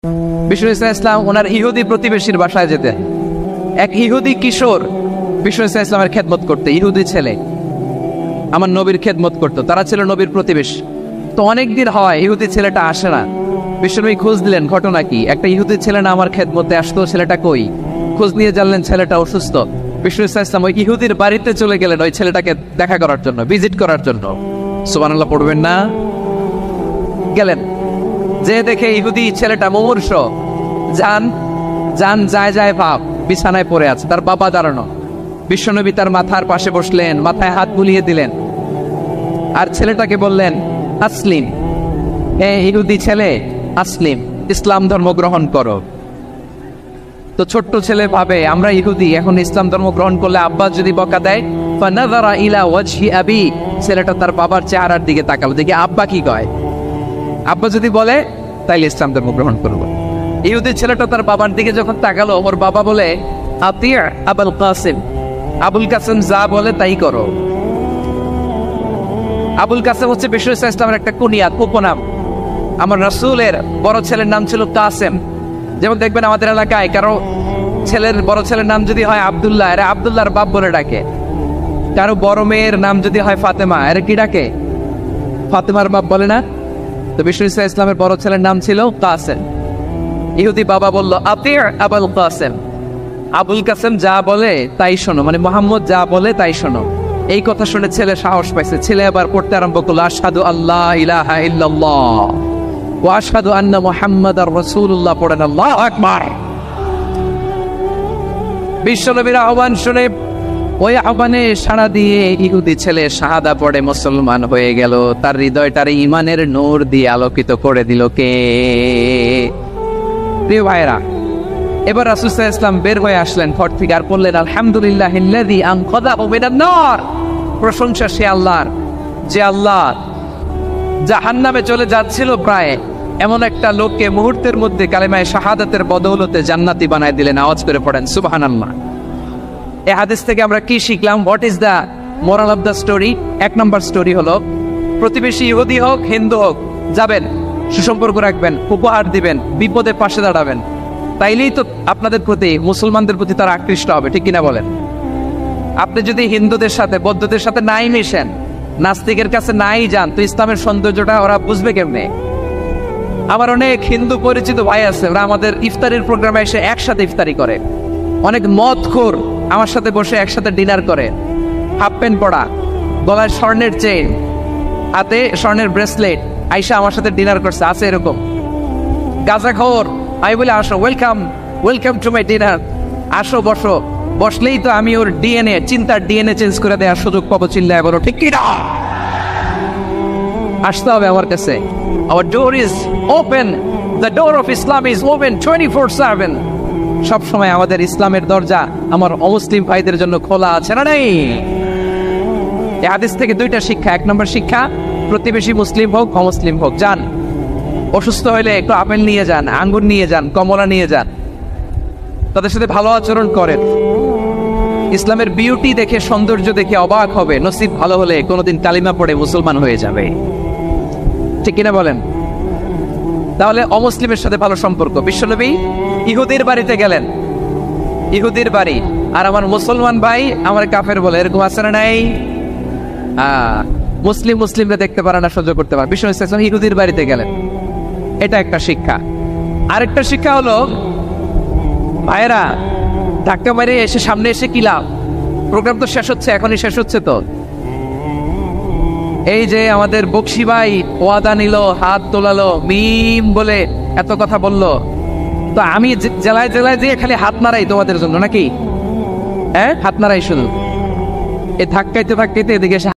বিষ্ণু ইসলাম ওনার ইহুদি প্রতিবেশীর বাসায় যেতেন। এক ইহুদি কিশোর বিষ্ণু ইসলামের খেদমত করতে, ইহুদি ছেলে আমার নবীর খেদমত করতো, তারা ছিল নবীর প্রতিবেশী। তো অনেকদিন হয় ইহুদি ছেলেটা আসে না। বিষ্ণুনবী খোঁজ দিলেন ঘটনা কি, একটা ইহুদি ছেলে না আমার খেদমতে আসতো, ছেলেটা কই? খোঁজ নিয়ে জানলেন ছেলেটা অসুস্থ। বিষ্ণু ইসলাম ওই ইহুদির বাড়িতে চলে গেলেন ওই ছেলেটাকে দেখা করার জন্য, ভিজিট করার জন্য। সুবহানাল্লাহ পড়বেন না? গেলেন, যে দেখে ইহুদি ছেলেটা মুমূর্ষ, যায় ভাব, বিছানায় পড়ে আছে, তার বাবা দাঁড়ানো। বিশ্বনবী তার মাথার পাশে বসলেন, মাথায় হাত বুলিয়ে দিলেন, আর ছেলেটাকে বললেন আসলিম, হে ইহুদি ছেলে আসলিম, ইসলাম ধর্ম গ্রহণ করো। তো ছোট্ট ছেলে ভাবে আমরা ইহুদি, এখন ইসলাম ধর্ম গ্রহণ করলে আব্বা যদি বকা দেয়, ফানাযারা ইলা ওয়াজহি আবি, ছেলেটা তার বাবার চেহারার দিকে তাকালো, দেখি আব্বা কি কয়। আব্বা যদি বলে তাইলে ইসলাম ধর্ম গ্রহণ করবো। ইহুদি ছেলেটা তার বাবার দিকে যখন তাকালো, ওর বাবা বলে আতিয়া আবুল কাসিম, আবুল কাসিম যা বলে তাই করো। আবুল কাসিম হচ্ছে বিষ্ণু ইসলামের একটা কুনিয়াত, উপনাম। আমার রাসূলের বড় ছেলের নাম ছিল কাসেম। যেমন দেখবেন আমাদের এলাকায় কারো বড় ছেলের নাম যদি হয় আব্দুল্লাহ, এরা আব্দুল্লাহর বাপ বলে ডাকে। কারো বড় মেয়ের নাম যদি হয় ফাতেমা, এরা কি ডাকে? ফাতেমার বাপ বলে না? তো বিষ্ণু ইসলামের বড় ছেলের নাম ছিল কাসেম। ইহুদি বাবা বলল আতিয়া আবুল কাসেম, আবুল কাসেম যা বলে তাই শোনো, মানে মোহাম্মদ যা বলে তাই শোনো। এই কথা শুনে ছেলে সাহস পাইছে, ছেলে আবার পড়তে আরম্ভ করলো আশহাদু আল্লাহ ইলাহা ইল্লাল্লাহ ওয়া আশহাদু আন্না মুহাম্মাদার রাসূলুল্লাহ, পড়েন আল্লাহু আকবার। বিশ্বনবীর আহ্বান শুনে ওই আহ্বানে সাড়া দিয়ে ইহুদি ছেলে শাহাদা পড়ে মুসলমান হয়ে গেল। তার হৃদয়টারে ঈমানের নূর দিয়ে আলোকিত করে দিল কে? প্রিয় ভাইরা, এবার রাসূল সাল্লাল্লাহু আলাইহি ওয়াসাল্লাম বের হয়ে আসলেন ঘর থেকে, আর বললেন আলহামদুলিল্লাহিল্লাযী আনকাযাহু মিনান নার, প্রশংসা সে আল্লাহর, যে আল্লাহ জাহান্নামে চলে যাচ্ছিল প্রায় এমন একটা লোককে মুহূর্তের মধ্যে কালেমায়ে শাহাদাতের বদৌলতে জান্নাতি বানায় দিলেন। আওয়াজ করে পড়েন সুবহানাল্লাহ। এই হাদিস থেকে আমরা কি শিখলাম? What is the moral of the story? এক নম্বর স্টোরি হলো, প্রতিবেশী ইহুদি হোক হিন্দু হোক, যাবেন, সুসম্পর্ক রাখবেন, উপহার দিবেন, বিপদে পাশে দাঁড়াবেন, তাইলেই তো আপনাদের প্রতি, মুসলমানদের প্রতি তারা আকৃষ্ট হবে, ঠিক কিনা বলেন? আপনি যদি হিন্দুদের সাথে বৌদ্ধদের সাথে নাই মিশেন, নাস্তিকের কাছে নাই যান, তো ইসলামের সৌন্দর্যটা ওরা বুঝবে কেমনে? আমার অনেক হিন্দু পরিচিত ভাই আছে, ওরা আমাদের ইফতারির প্রোগ্রামে এসে একসাথে ইফতারি করে। অনেক মদখোর আমার সাথে বসে একসাথে ডিনার করে, হাফ প্যান্ট পরা, গলায় স্বর্ণের চেইন, হাতে স্বর্ণের ব্রেসলেট, আইসা আমার সাথে ডিনার করছে, আছে এরকম। গাঁজাখোর, আমি বলি আসো, ওয়েলকাম টু মাই ডিনার, আসো বসো। বসলেই তো আমি ওর ডিএনএ, চিন্তার ডিএনএ চেঞ্জ করে দেওয়ার সুযোগ পাবো, চিল্লায় বলো ঠিক কি না? আসতে হবে আমার কাছে। Our door is open, the door of Islam is open 24/7। সব সময় আমাদের ইসলামের দরজা আমার অমুসলিম ভাইদের জন্য খোলা আছে, না নেই? এই হাদিস থেকে দুইটা শিক্ষা। এক নম্বর শিক্ষা, প্রতিবেশী মুসলিম হোক অমুসলিম হোক, যান, অসুস্থ হইলে একটু আপেল নিয়ে যান, আঙ্গুর নিয়ে যান, কমলা নিয়ে যান, তাদের সাথে ভালো আচরণ করেন। ইসলামের বিউটি দেখে, সৌন্দর্য দেখে অবাক হবে, নসিব ভালো হলে কোনোদিন কালিমা পড়ে মুসলমান হয়ে যাবে, ঠিক কিনা বলেন? তাহলে অমুসলিমের সাথে ভালো সম্পর্ক। বিশ্বনবী ইহুদির বাড়িতে গেলেন, ইহুদির বাড়ি, আর আমার মুসলমান ভাই আমার কাফের বলে, এরকম আছে না নাই? মুসলিমরা দেখতে পারে না, সহ্য করতে পারে। বিশ্বনবী সাল্লাল্লাহু আলাইহি ওয়াসাল্লাম ইহুদির বাড়িতে গেলেন, এটা একটা শিক্ষা। আরেকটা শিক্ষা হলো, ভাইয়েরা, ধাক্কা মারে এসে সামনে এসে কি লাভ? প্রোগ্রাম তো শেষ হচ্ছে, এখনই শেষ হচ্ছে। তো এই যে আমাদের বকশি ভাই ওয়াদা নিল, হাত তোলালো, মিম বলে এত কথা বললো, তো আমি জেলায় জেলায় দিয়ে খালি হাত নাড়াই তোমাদের জন্য, নাকি? হ্যাঁ, হাত নাড়াই শুধু। এ ধাক্কাইতে এদিকে এসে